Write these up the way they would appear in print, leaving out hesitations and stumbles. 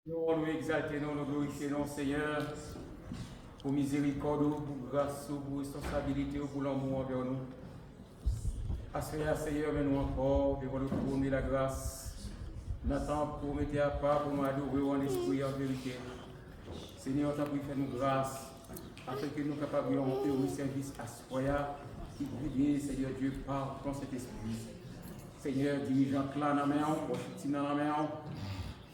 Nous exaltons, nous glorifions, Seigneur, pour miséricorde, pour grâce, pour responsabilité, pour l'amour envers nous. Seigneur, mais nous encore, devant nous tourner la grâce. N'attend pour mettre à part, pour nous adorer en esprit et en vérité. Seigneur, t'as pris faire nous grâce, afin que nous soyons capables de rendre au service à Soya, qui brille, Seigneur Dieu, par ton Saint-Esprit. Seigneur, dirigeant clan dans la main, prochain dans la main.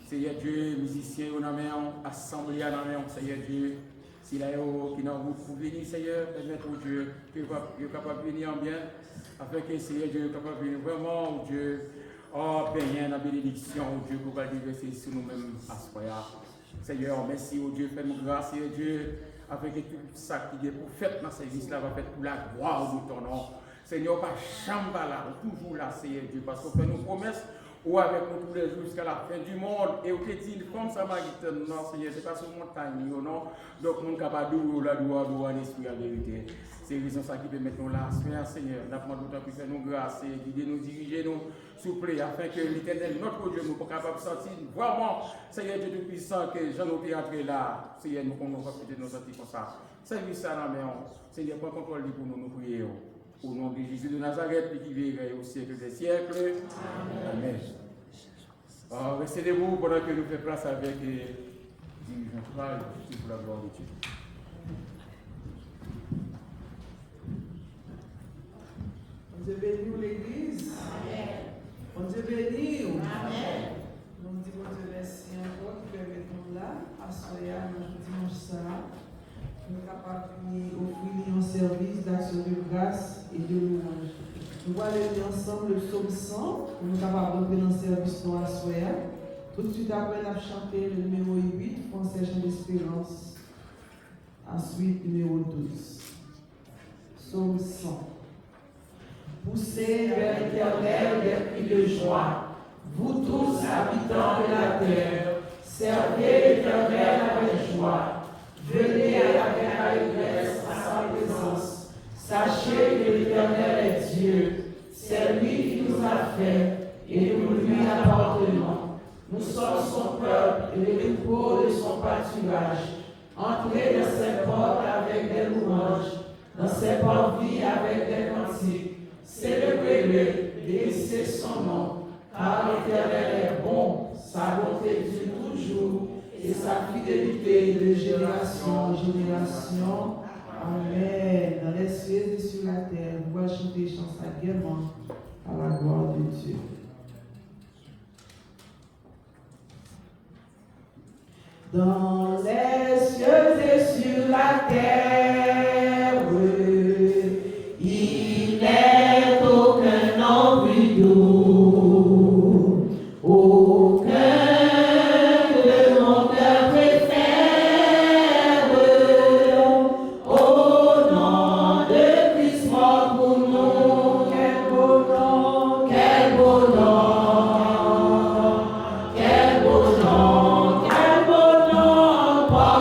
Seigneur Dieu, musicien dans la main, assemblée dans la main, Seigneur Dieu. Si là, qui n'a pas pour venir, Seigneur, permettre au Dieu que vous soyez capable de venir en bien, afin que Seigneur Dieu soit capable de venir vraiment, Dieu, bénir la bénédiction, Dieu, pour va déverser sur nous-mêmes à Soya. Seigneur, merci, Dieu, fais-nous grâce, Seigneur Dieu, afin que tout ça qui est pour faire dans ce service-là va faire pour la gloire de ton nom. Seigneur, pas chambre là, toujours là, Seigneur Dieu, parce qu'on fait nos promesses, ou avec nous tous les jours jusqu'à la fin du monde. Et on te dit, comme ça m'a dit, non, Seigneur, c'est pas sur montagne, non. Donc, nous sommes capables de la gloire, en esprit, en vérité. C'est raison ça qui peut mettre nous là. Seigneur, nous demandons d'autant plus faire nous grâce, guider nous, diriger nous, s'il vous plaît, afin que l'éternel, notre Dieu, nous soyons capables de sentir vraiment, Seigneur Dieu Tout-Puissant, que Jean nous peut entrer là. Seigneur, nous pouvons nous sentir comme ça. Service ça dans la main. Seigneur, prends contrôle pour nous, nous prions. Au nom de Jésus de Nazareth, qui vivra au siècle des siècles. Amen. Restez debout pendant que nous faisons place avec dirigeant Pral pour la gloire de Dieu. Dieu bénit l'Église. Amen. Dieu bénit. Amen. Nous disons Dieu merci encore qui permet nous là, à Soya, notre dimanche ça. Nous sommes capables d'offrir un service d'action de grâce et de louange. Nous allons lire ensemble le psaume 100, pour nous capables d'entrer dans le service à Soya. Tout de suite après, nous avons chanté le numéro 8, Français Chant d'Espérance. Ensuite, numéro 12. Psaume 100. Poussez vers l'Éternel des cris de joie, vous tous habitants de la terre, servez l'Éternel avec joie. Venez avec allégresse à sa présence. Sachez que l'Éternel est Dieu. C'est lui qui nous a fait et nous lui appartenons. Nous sommes son peuple et les troupeaux de son pâturage. Entrez dans ses portes avec des louanges, dans ses parvis avec des cantiques. Célébrez-le, bénissez son nom, car l'Éternel est bon, sa bonté dure toujours, et sa fidélité de génération en génération. Amen. Dans les cieux et sur la terre, vous allez chanter chants agrément à la gloire de Dieu. Dans les cieux et sur la terre, il n'est aucun nom plus doux, aucun que mon cœur préfère. Au nom de Christ mort pour nous, quel beau nom, quel beau nom, quel beau nom, quel beau nom.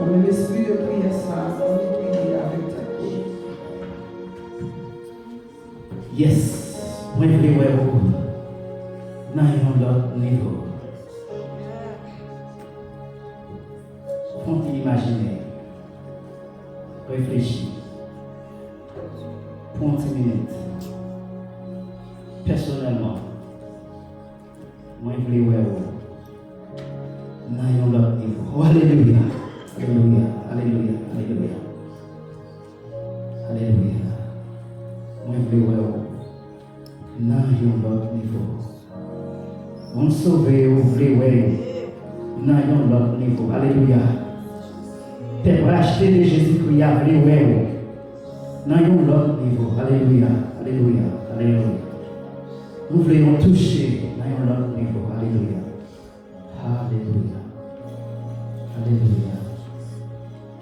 Dans l'esprit de prière, ça, on est prié avec ta prière. Yes, moi je voulais voir vous dans un autre niveau. Faut imaginer, réfléchir, pour une minute. Personnellement, moi je voulais voir vous dans un autre niveau. Oh, alléluia, alléluia, alléluia, alléluia, alléluia. Moi je voulais voir vous dans un autre niveau. On sauve vous voulez voir dans un autre niveau. Alléluia. T'es racheté de Jésus-Christ à voulez voir dans un autre niveau. Alléluia, alléluia, alléluia. Nous voulons toucher dans un autre niveau. Alléluia. Alléluia. Alléluia.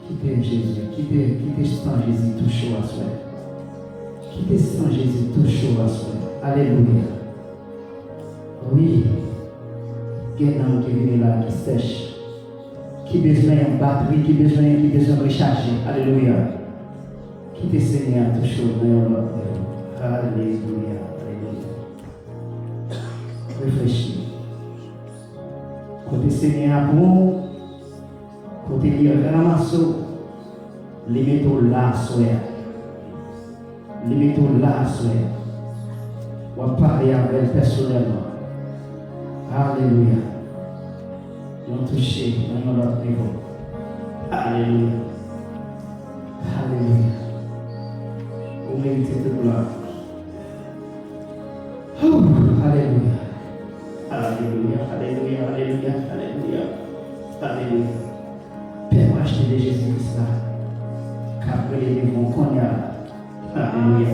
Quittez Jésus, quittez sans Jésus tout chaud à soi. Quittez sans Jésus tout chaud à soi. Alléluia. Oui. Quelqu'un qui vient là, qui sèche, qui besoin de batterie, qui besoin de recharger. Alléluia. Quittez Seigneur tout chaud dans un autre niveau. Alléluia. Réfléchis. Côté Seigneur bon, côté lui ramasser, les métaux là, soya. Les métaux là, soya. On va parler avec personnellement. Alléluia. Nous toucher dans notre niveau. Alléluia. Alléluia. Vous méritez toute gloire. Alléluia. Alléluia, alléluia, alléluia, alléluia, alléluia. Père, acheter de Jésus-Christ là, qu'après les démons qu'on y a. Alléluia.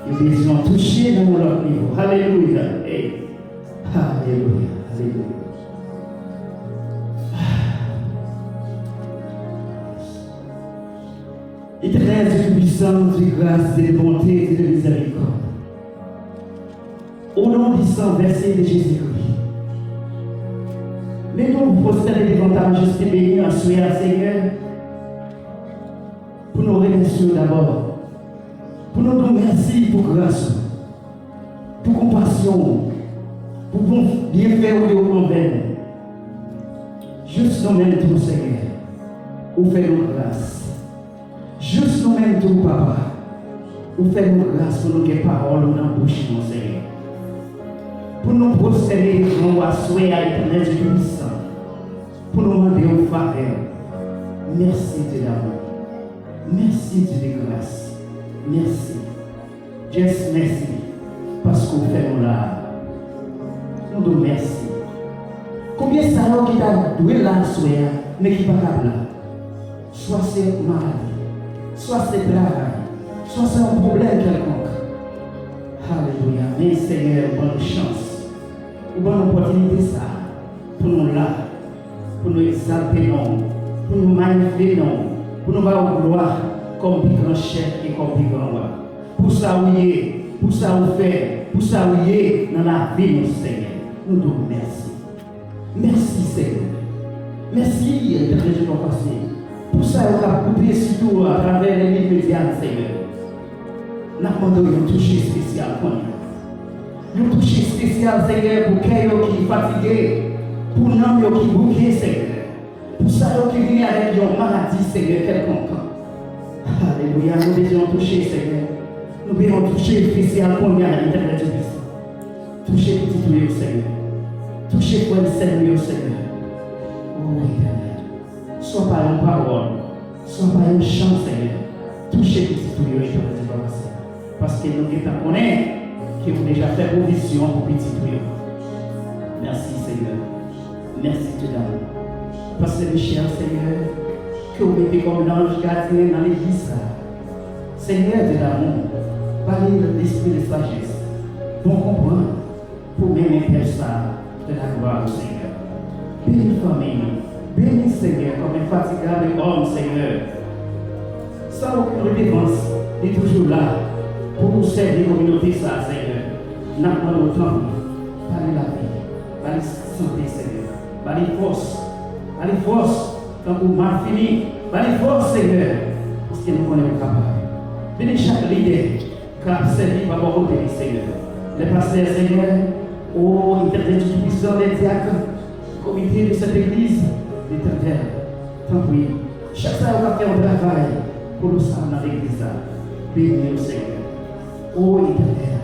Nous besoin toucher dans notre niveau. Alléluia. Hey. Alléluia, alléluia. Éternel Dieu puissant, Dieu grâce, de bonté et de miséricorde. Au nom du sang versé de Jésus-Christ. Mais nous vous prosterner devant ta majesté bénie en soyant Seigneur. Pour nos rédemptions d'abord. Pour nous dire merci pour grâce. Pour compassion. Pour bien faire au envers. Juste nous-mêmes tout Seigneur. Vous faites nos grâces. Juste nous-mêmes tout Papa. Vous faites nos grâces pour nous que paroles dans la bouche, mon Seigneur. Pour nous prosterner devant la soie à l'éternel du puissant. Pour nous demander au faveur. Merci Dieu d'amour. Merci Dieu de grâce. Merci. Just merci. Parce que vous faites nous là. Nous disons merci. Combien ça qui t'a doué là, mais qui n'est pas capable là? Soit c'est maladie, soit c'est travail, soit c'est un problème quelconque. Alléluia. Mais Seigneur, bonne chance, bonne opportunité ça, pour nous là, pour nous exalter non, pour nous magnifier non, pour nous avoir gloire comme plus grand chef et comme plus grand roi. Pour ça oui, pour ça vous fait, pour ça oui dans la vie, mon Seigneur. Nous disons merci. Merci Seigneur. Merci de Jésus passé. Pour ça, on a coupé surtout à travers les médias, Seigneur. Nous avons demandé un toucher spécial pour nous. Un toucher spécial, Seigneur, pour quelqu'un qui est fatigué, pour nous qui bouquet, Seigneur. Pour ça, qui vient avec une maladie, Seigneur, quelconque. Alléluia, nous devons toucher, Seigneur. Nous devons toucher spécial pour nous à l'intérieur du Christ. Toucher petit Dieu, Seigneur. Toucher pour le Seigneur, Seigneur. Oh, Éternel. Soit par une parole, soit par une chant, Seigneur. Touchez petit Dieu, je te dis parce que nous connaissons que vous déjà fait provision pour petit Dieu. Merci, Seigneur. Merci, Dieu d'amour. Parce que mes chers, Seigneur, que vous mettez comme l'ange gardien dans l'église. Seigneur, Dieu d'amour, parlez l'esprit de sagesse. Pour comprendre, pour même faire ça de la gloire au Seigneur. Bénis famille, bénis Seigneur comme un fatigable homme, Seigneur. Sans aucune redevance, il est toujours là pour nous servir la communauté, ça, Seigneur. N'a pas de temps, par la vie, par la santé, Seigneur, par les forces, quand vous mal fini, les forces, Seigneur, parce que nous connaissons capable. Bénis chaque leader qui a servi par votre pays, Seigneur. Les pasteurs, Seigneur, oh, l'Éternel Tout-Puissant, les diacres, le comité de cette église, l'Éternel, tant pis. Chaque fois qu'on a fait un travail, pour nous savoir dans l'église, bénis le Seigneur. Oh, Éternel,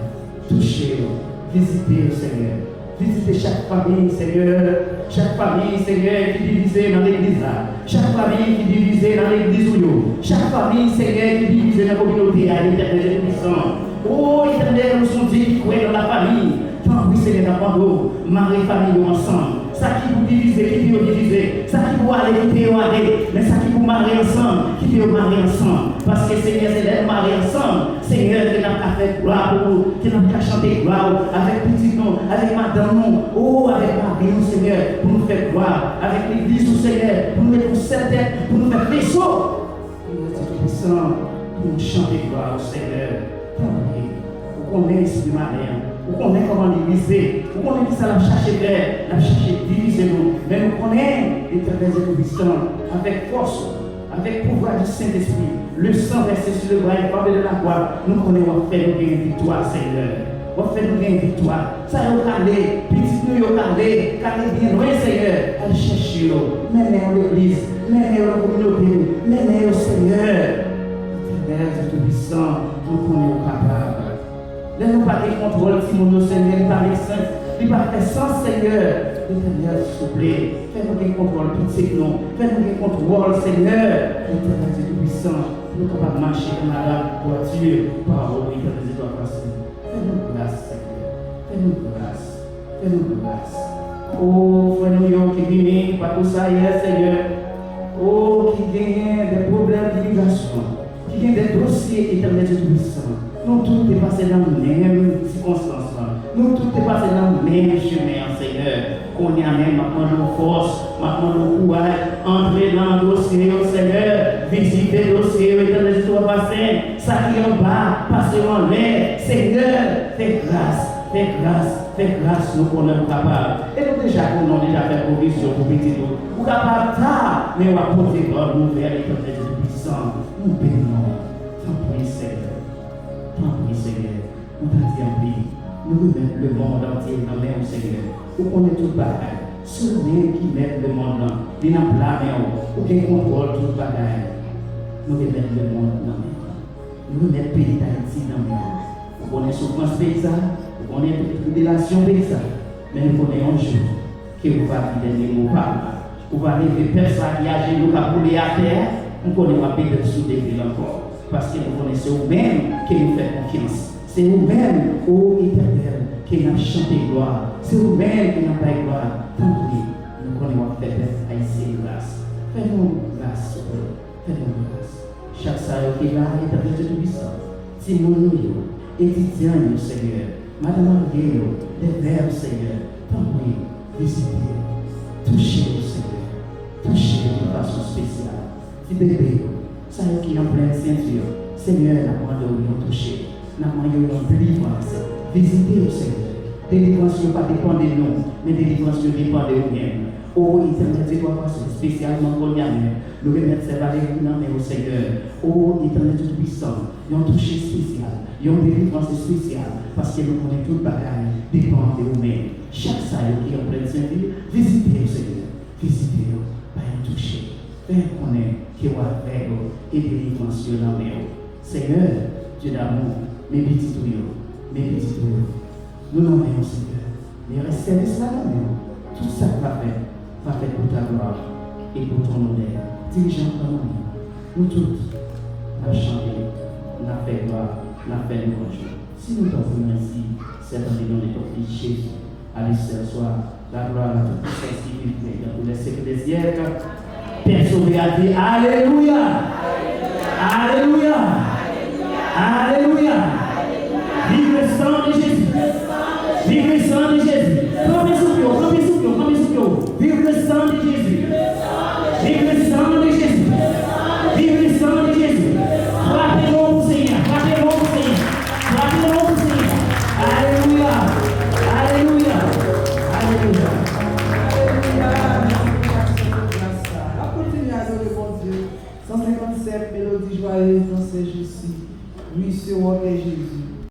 touchez-le, visitez le Seigneur. Visitez chaque famille, Seigneur. Chaque famille, Seigneur, qui est divisée dans l'église. Chaque famille qui est divisée dans l'église. Chaque famille, Seigneur, qui est divisée dans la communauté. À l'Éternel puissant. Oh, Éternel, nous sommes Dieu qui croit dans la famille. Tant oui, Seigneur, d'abord, mari et famille ensemble. Ça qui vous divise, qui peut diviser. Ça qui vous aller, qui peut aller. Mais ça qui vous marier ensemble, qui peut marier ensemble. Parce que Seigneur, c'est d'être mariés ensemble. Seigneur, qui n'a pas fait gloire pour vous, qui n'a pas chanté gloire avec petit nom, avec madame nom, oh, avec Marie, Seigneur, pour nous faire gloire. Avec l'église, Seigneur, pour nous mettre cette tête, pour nous faire vaisseau. Nous sommes puissants, pour nous chanter gloire au Seigneur. Vous connaissez l'esprit malin. Vous connaissez comment diviser. Vous connaissez qui ça l'a cherché faire, l'a cherché diviser nous. Mais nous connaissons l'Éternel puissant avec force, avec pouvoir du Saint-Esprit. Le sang versé sur le bras et parle de la croix. Nous connaissons faire nous gagner victoire, Seigneur. On va faire nous gagner victoire. Ça y est, calé, petit nous y calé, calé bien loin, Seigneur. Allez chercher nous. Menez l'église, menez la communauté, menez au Seigneur. L'Éternel tout-puissant, nous connaissons capables. Laisse-nous pas de contrôle, si mon Seigneur, il parle sans, il parle sans Seigneur. L'Éternel, s'il vous plaît, fais-nous des contrôles, tout ce que nous, fais-nous des contrôles, Seigneur. L'Éternel tout-puissant, nous sommes capables de marcher dans la voiture, par l'Éternel de toi passer. Fais-nous grâce, Seigneur. Fais-nous grâce. Fais-nous grâce. Oh, frère, qui vient, pas tout ça hier, Seigneur. Oh, qui gagne des problèmes d'immigration, qui gagne des dossiers éternels de tout-puissant. Nous tous est passé dans les mêmes circonstances. Nous tous est passé dans le même chemin, Seigneur. Qu'on y a même maintenant nos forces, maintenant nos courage, entrer dans le dossier, Seigneur. Visiter le dossier, éternel de toi passer. Ça qui est en bas, passer en l'air. Seigneur, fais grâce, fais grâce. Fais grâce, nous connaissons capables. Et nous déjà, nous avons déjà fait provision pour petit nous. Nous capables tard, mais on va porter God nous vers l'éternel de puissant. Nous bénissons. Tant pis, Seigneur. Tant pis, Seigneur. Nous t'en disons, nous remettons le monde entier dans la main, Seigneur. Nous connaissons tout le bagaille. Celui qui met le monde dans la main, ou qui contrôle tout le bagaille. Nous remettons le monde dans la main. Nous remettons le pays d'Haïti dans la main. Nous connaissons souffrance paysane. On est toute tribulation avec ça. Mais nous connaissons un jour que vous allez donner nos paroles. Vous allez lever personne qui agit, nous allons rouler à terre. Nous connaissons pas de sous des villes encore. Parce que nous connaissons vous-même qui nous fait confiance. C'est vous-même, ô Éternel, qui nous chanté gloire. C'est vous-même qui nous pas gloire. Tant pis, nous connaissons faire haïtien grâce. Fais-nous grâce, fais-nous grâce. Chaque salle qui est là, Éternel de tout-puissant. Si nous étudiants, Seigneur. Madame Guélo, des verbes, Seigneur, tant pis, visitez, touchez, Seigneur, touchez de façon spéciale. Si bébé, ça y est qui est en pleine ceinture, Seigneur, n'a pas de nous toucher, n'a pas de nous délivrance. Visitez, Seigneur. Délivrance ne pas dépend de nous, mais délivrance dépend de vous-même. Oh, Éternel, de toi façon spécialement pour nous. Nous remettons ces valeurs dans au Seigneur. Oh, Éternel tout-puissant, ils ont touché spécial, ils ont une délivrance spéciale, parce que nous connaissons tout le bagage, dépend de vous-même. Chaque salle qui est en pleine ceinture, visitez, Seigneur, visitez, pas y toucher. Faites connaître qui est avec vous et délivrance dans nous. Seigneur, Dieu d'amour, mes petits tuyaux, nous n'en avons, Seigneur, mais restez là dans nous. Tout ça va faire pour ta gloire et pour ton honneur. Dirigeant dans nous. Nous tous, nous avons chanté, nous avons fait gloire, nous avons fait louange. Si nous t'offrons ainsi, c'est dans le nom de ton Fils Jésus. Allez, ce soir, la gloire à toute puissance qui vit dans tous les siècles des siècles. Père sauvé a dit Alléluia. Alléluia. Alléluia. Vive le sang de Jésus. Vive le sang de Jésus. Campez sous pied, campez sous pied, campez sous pied. Vive le sang de Jésus. Vive le sang de Jésus. Vive le sang de Jésus. Frappez-moi pour Seigneur. Frappez-moi pour Seigneur. Frappez-moi pour Seigneur. Alléluia. Alléluia. Alléluia. On continue 157 mélodies joyeuses dans ces jours-ci. Oui, ce roi est Jésus.